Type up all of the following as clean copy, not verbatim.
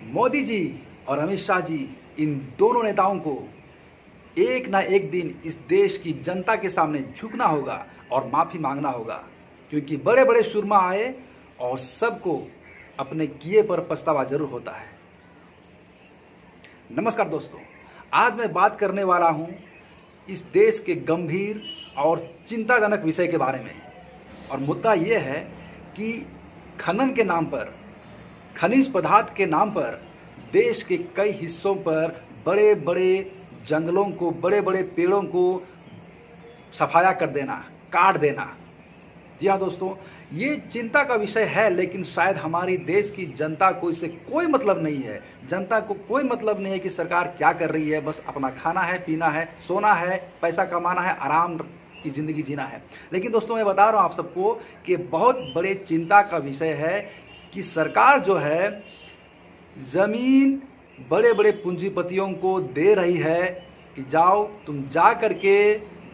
मोदी जी और अमित शाह जी, इन दोनों नेताओं को एक ना एक दिन इस देश की जनता के सामने झुकना होगा और माफ़ी मांगना होगा, क्योंकि बड़े बड़े सुरमा आए और सबको अपने किए पर पछतावा जरूर होता है। नमस्कार दोस्तों, आज मैं बात करने वाला हूं इस देश के गंभीर और चिंताजनक विषय के बारे में। और मुद्दा ये है कि खनन के नाम पर, खनिज पदार्थ के नाम पर देश के कई हिस्सों पर बड़े बड़े जंगलों को, बड़े बड़े पेड़ों को सफाया कर देना, काट देना। जी हाँ दोस्तों, ये चिंता का विषय है, लेकिन शायद हमारी देश की जनता को इससे कोई मतलब नहीं है। जनता को कोई मतलब नहीं है कि सरकार क्या कर रही है, बस अपना खाना है, पीना है, सोना है, पैसा कमाना है, आराम की ज़िंदगी जीना है। लेकिन दोस्तों, मैं बता रहा हूँ आप सबको कि बहुत बड़े चिंता का विषय है कि सरकार जो है ज़मीन बड़े बड़े पूंजीपतियों को दे रही है कि जाओ तुम जा करके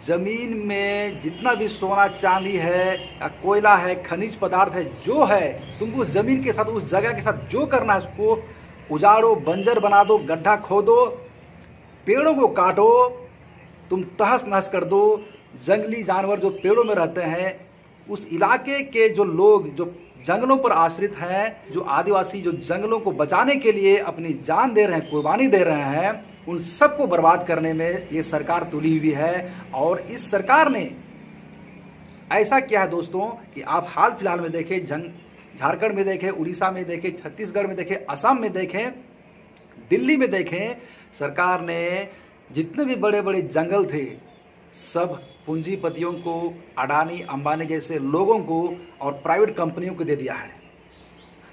ज़मीन में जितना भी सोना चांदी है या कोयला है, खनिज पदार्थ है, जो है तुमको उस ज़मीन के साथ, उस जगह के साथ जो करना है उसको उजाड़ो, बंजर बना दो, गड्ढा खोदो, पेड़ों को काटो, तुम तहस नहस कर दो। जंगली जानवर जो पेड़ों में रहते हैं, उस इलाके के जो लोग जो जंगलों पर आश्रित हैं, जो आदिवासी जो जंगलों को बचाने के लिए अपनी जान दे रहे हैं, कुर्बानी दे रहे हैं, उन सबको बर्बाद करने में ये सरकार तुली हुई है। और इस सरकार ने ऐसा किया है दोस्तों कि आप हाल फिलहाल में देखें, झारखंड में देखें, उड़ीसा में देखें, छत्तीसगढ़ में देखें, असम में देखें, दिल्ली में देखें, सरकार ने जितने भी बड़े बड़े जंगल थे सब पूंजीपतियों को, अडानी अंबानी जैसे लोगों को और प्राइवेट कंपनियों को दे दिया है।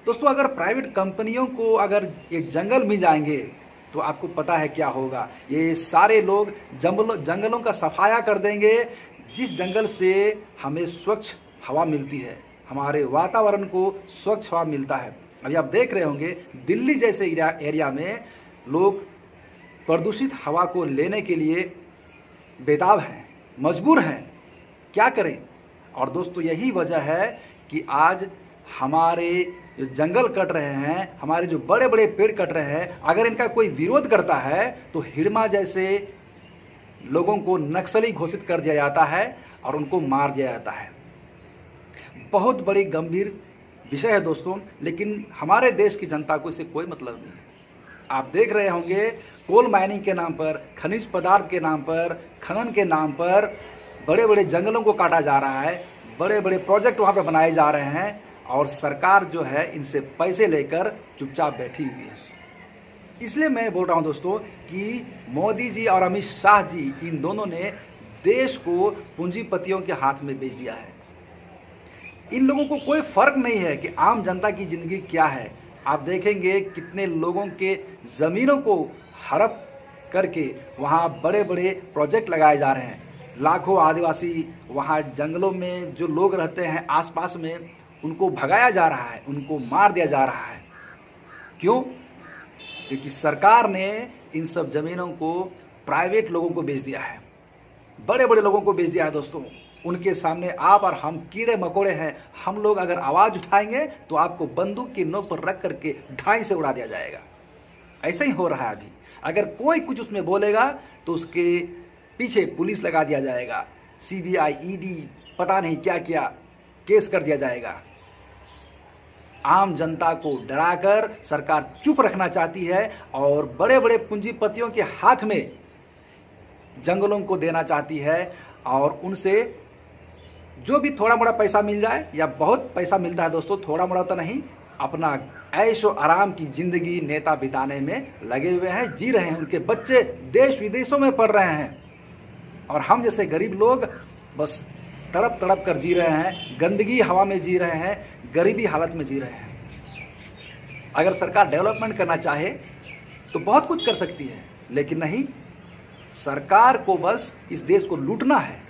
दोस्तों, अगर प्राइवेट कंपनियों को अगर ये जंगल मिल जाएंगे तो आपको पता है क्या होगा। ये सारे लोग जंगलों का सफाया कर देंगे, जिस जंगल से हमें स्वच्छ हवा मिलती है, हमारे वातावरण को स्वच्छ हवा मिलता है। अभी आप देख रहे होंगे दिल्ली जैसे एरिया में लोग प्रदूषित हवा को लेने के लिए बेताब हैं, मजबूर हैं, क्या करें। और दोस्तों, यही वजह है कि आज हमारे जो जंगल कट रहे हैं, हमारे जो बड़े बड़े पेड़ कट रहे हैं, अगर इनका कोई विरोध करता है तो हिड़मा जैसे लोगों को नक्सली घोषित कर दिया जाता है और उनको मार दिया जाता है। बहुत बड़ी गंभीर विषय है दोस्तों, लेकिन हमारे देश की जनता को इससे कोई मतलब नहीं है। आप देख रहे होंगे कोल माइनिंग के नाम पर, खनिज पदार्थ के नाम पर, खनन के नाम पर बड़े बड़े जंगलों को काटा जा रहा है, बड़े बड़े प्रोजेक्ट वहाँ पर बनाए जा रहे हैं और सरकार जो है इनसे पैसे लेकर चुपचाप बैठी हुई है। इसलिए मैं बोल रहा हूँ दोस्तों कि मोदी जी और अमित शाह जी, इन दोनों ने देश को पूंजीपतियों के हाथ में बेच दिया है। इन लोगों को कोई फर्क नहीं है कि आम जनता की जिंदगी क्या है। आप देखेंगे कितने लोगों के ज़मीनों को हड़प करके वहाँ बड़े बड़े प्रोजेक्ट लगाए जा रहे हैं। लाखों आदिवासी वहाँ जंगलों में जो लोग रहते हैं आसपास में, उनको भगाया जा रहा है, उनको मार दिया जा रहा है। क्यों? क्योंकि सरकार ने इन सब ज़मीनों को प्राइवेट लोगों को बेच दिया है, बड़े बड़े लोगों को बेच दिया है। दोस्तों, उनके सामने आप और हम कीड़े मकोड़े हैं। हम लोग अगर आवाज़ उठाएंगे तो आपको बंदूक की नोक पर रख करके ढाई से उड़ा दिया जाएगा। ऐसा ही हो रहा है अभी। अगर कोई कुछ उसमें बोलेगा तो उसके पीछे पुलिस लगा दिया जाएगा, CBI, ED, पता नहीं क्या क्या केस कर दिया जाएगा। आम जनता को डराकर सरकार चुप रखना चाहती है और बड़े बड़े पूंजीपतियों के हाथ में जंगलों को देना चाहती है और उनसे जो भी थोड़ा मोड़ा पैसा मिल जाए, या बहुत पैसा मिलता है दोस्तों, थोड़ा मोड़ा तो नहीं, अपना ऐशो आराम की जिंदगी नेता बिताने में लगे हुए हैं, जी रहे हैं। उनके बच्चे देश विदेशों में पढ़ रहे हैं और हम जैसे गरीब लोग बस तड़प तड़प कर जी रहे हैं, गंदगी हवा में जी रहे हैं, गरीबी हालत में जी रहे हैं। अगर सरकार डेवलपमेंट करना चाहे तो बहुत कुछ कर सकती है, लेकिन नहीं, सरकार को बस इस देश को लूटना है।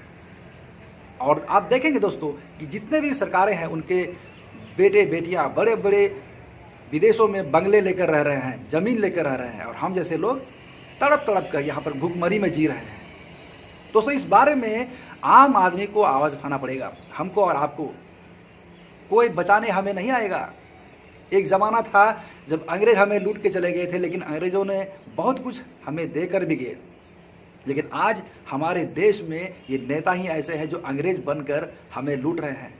और आप देखेंगे दोस्तों कि जितने भी सरकारें हैं, उनके बेटे बेटियां बड़े बड़े विदेशों में बंगले लेकर रह रहे हैं, ज़मीन लेकर रह रहे हैं, और हम जैसे लोग तड़प तड़प कर यहाँ पर भूखमरी में जी रहे हैं। दोस्तों, इस बारे में आम आदमी को आवाज़ उठाना पड़ेगा, हमको और आपको। कोई बचाने हमें नहीं आएगा। एक ज़माना था जब अंग्रेज हमें लूट के चले गए थे, लेकिन अंग्रेज़ों ने बहुत कुछ हमें देकर भी गए। लेकिन आज हमारे देश में ये नेता ही ऐसे हैं जो अंग्रेज बनकर हमें लूट रहे हैं,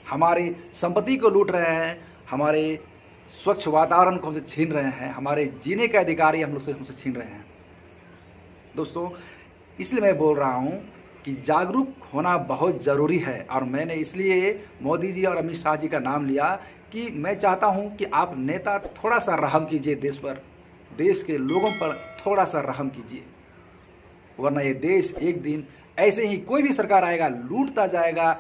हमारी संपत्ति को लूट रहे हैं, हमारे स्वच्छ वातावरण को हमसे छीन रहे हैं, हमारे जीने के अधिकार ही हमसे छीन रहे हैं। दोस्तों, इसलिए मैं बोल रहा हूँ कि जागरूक होना बहुत ज़रूरी है, और मैंने इसलिए मोदी जी और अमित शाह जी का नाम लिया कि मैं चाहता हूँ कि आप नेता थोड़ा सा रहम कीजिए देश पर, देश के लोगों पर थोड़ा सा रहम कीजिए, वरना ये देश एक दिन ऐसे ही कोई भी सरकार आएगा लूटता जाएगा,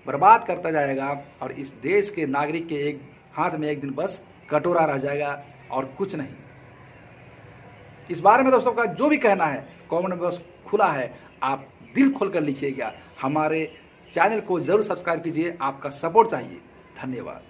बर्बाद करता जाएगा, और इस देश के नागरिक के एक हाथ में एक दिन बस कटोरा रह जाएगा और कुछ नहीं। इस बारे में दोस्तों का जो भी कहना है कमेंट बॉक्स खुला है, आप दिल खोलकर लिखिएगा। हमारे चैनल को जरूर सब्सक्राइब कीजिए, आपका सपोर्ट चाहिए। धन्यवाद।